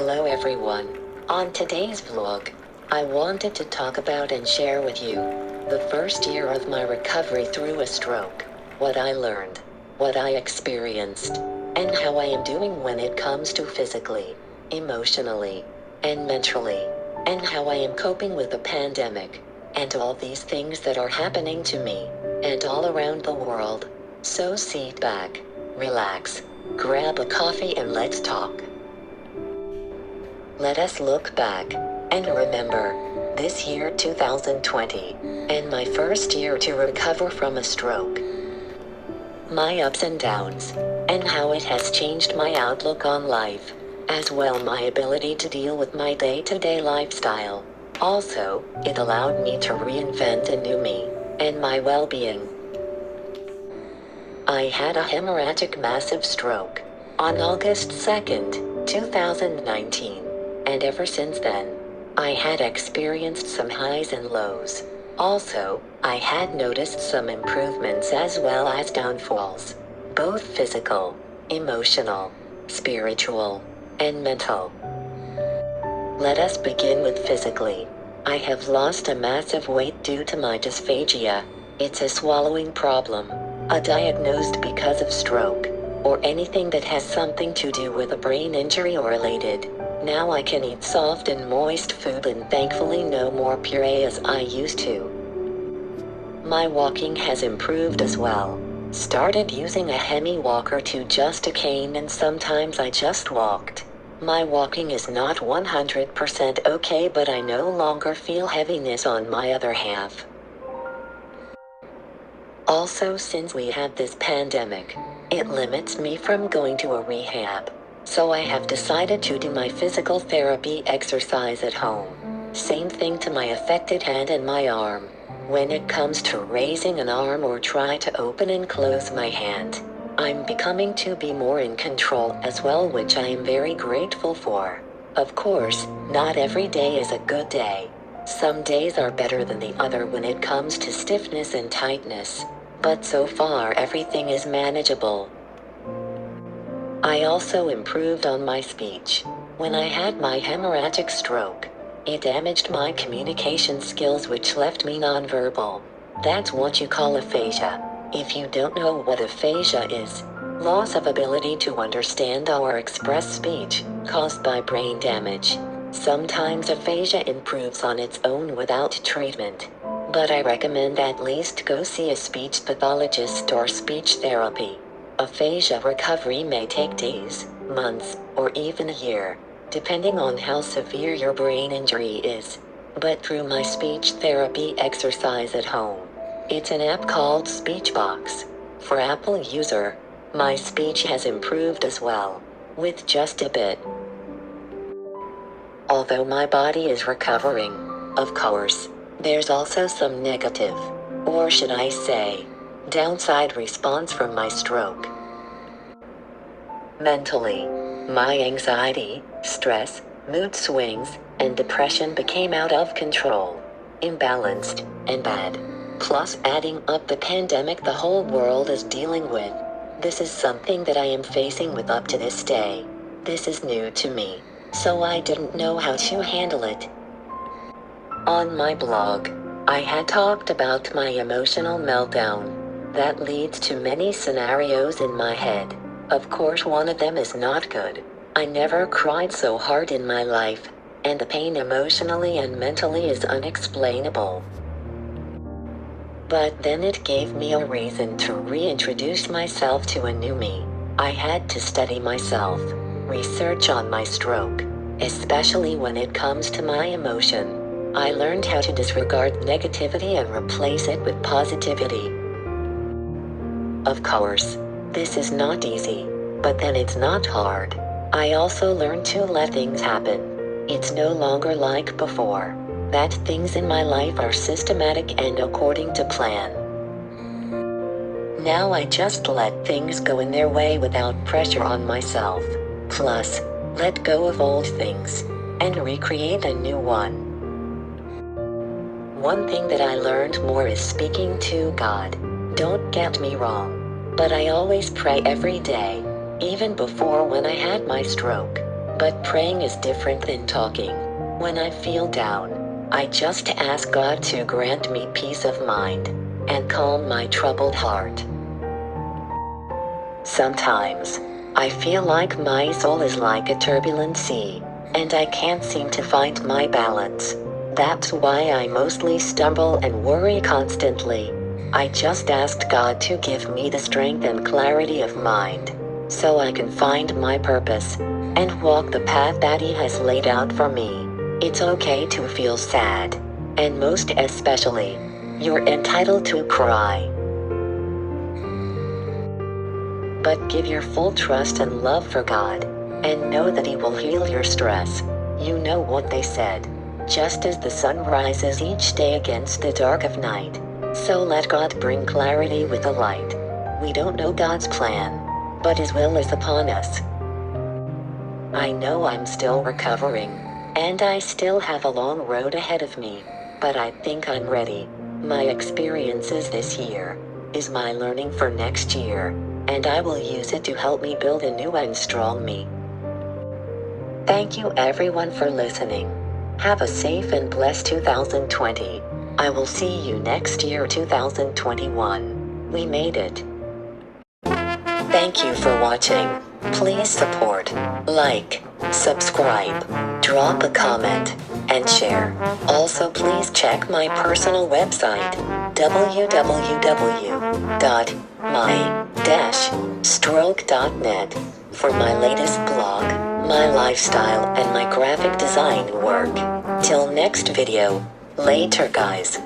Hello everyone. On today's vlog, I wanted to talk about and share with you the first year of my recovery through a stroke, what I learned, what I experienced, and how I am doing when it comes to physically, emotionally, and mentally, and how I am coping with the pandemic, and all these things that are happening to me, and all around the world. So sit back, relax, grab a coffee and let's talk. Let us look back and remember this year 2020 and my first year to recover from a stroke. My ups and downs and how it has changed my outlook on life, as well my ability to deal with my day-to-day lifestyle. Also, it allowed me to reinvent a new me and my well-being. I had a hemorrhagic massive stroke on August 2nd, 2019. And ever since then, I had experienced some highs and lows. Also, I had noticed some improvements as well as downfalls, both physical, emotional, spiritual, and mental. Let us begin with physically. I have lost a massive weight due to my dysphagia. It's a swallowing problem, diagnosed because of stroke, or anything that has something to do with a brain injury or related. Now I can eat soft and moist food and thankfully no more puree as I used to. My walking has improved as well. Started using a hemi walker to just a cane and sometimes I just walked. My walking is not 100% okay, but I no longer feel heaviness on my other half. Also, since we had this pandemic, it limits me from going to a rehab. So I have decided to do my physical therapy exercise at home. Same thing to my affected hand and my arm. When it comes to raising an arm or try to open and close my hand, I'm becoming to be more in control as well, which I am very grateful for. Of course, not every day is a good day. Some days are better than the other when it comes to stiffness and tightness, but so far everything is manageable. I also improved on my speech. When I had my hemorrhagic stroke, it damaged my communication skills, which left me nonverbal. That's what you call aphasia. If you don't know what aphasia is, loss of ability to understand or express speech, caused by brain damage. Sometimes aphasia improves on its own without treatment, but I recommend at least go see a speech pathologist or speech therapy. Aphasia recovery may take days, months, or even a year, depending on how severe your brain injury is. But through my speech therapy exercise at home, it's an app called Speechbox. For Apple user, my speech has improved as well, with just a bit. Although my body is recovering, of course, there's also some negative, or should I say, downside response from my stroke. Mentally, my anxiety, stress, mood swings, and depression became out of control, imbalanced, and bad. Plus, adding up the pandemic the whole world is dealing with. This is something that I am facing with up to this day. This is new to me, so I didn't know how to handle it. On my blog, I had talked about my emotional meltdown. That leads to many scenarios in my head. Of course, one of them is not good. I never cried so hard in my life, and the pain emotionally and mentally is unexplainable. But then it gave me a reason to reintroduce myself to a new me. I had to study myself, research on my stroke, especially when it comes to my emotion. I learned how to disregard negativity and replace it with positivity. Of course, this is not easy, but then it's not hard. I also learned to let things happen. It's no longer like before, that things in my life are systematic and according to plan. Now I just let things go in their way without pressure on myself. Plus, let go of old things, and recreate a new one. One thing that I learned more is speaking to God. Don't get me wrong, but I always pray every day, even before when I had my stroke. But praying is different than talking. When I feel down, I just ask God to grant me peace of mind and calm my troubled heart. Sometimes, I feel like my soul is like a turbulent sea, and I can't seem to find my balance. That's why I mostly stumble and worry constantly. I just asked God to give me the strength and clarity of mind, so I can find my purpose and walk the path that He has laid out for me. It's okay to feel sad, and most especially, you're entitled to cry. But give your full trust and love for God, and know that He will heal your stress. You know what they said. Just as the sun rises each day against the dark of night, so let God bring clarity with the light. We don't know God's plan, but His will is upon us. I know I'm still recovering, and I still have a long road ahead of me, but I think I'm ready. My experiences this year is my learning for next year, and I will use it to help me build a new and strong me. Thank you everyone for listening. Have a safe and blessed 2020. I will see you next year 2021. We made it. Thank you for watching. Please support, like, subscribe, drop a comment, and share. Also please check my personal website, www.my-stroke.net, for my latest blog, my lifestyle and my graphic design work. Till next video. Later guys.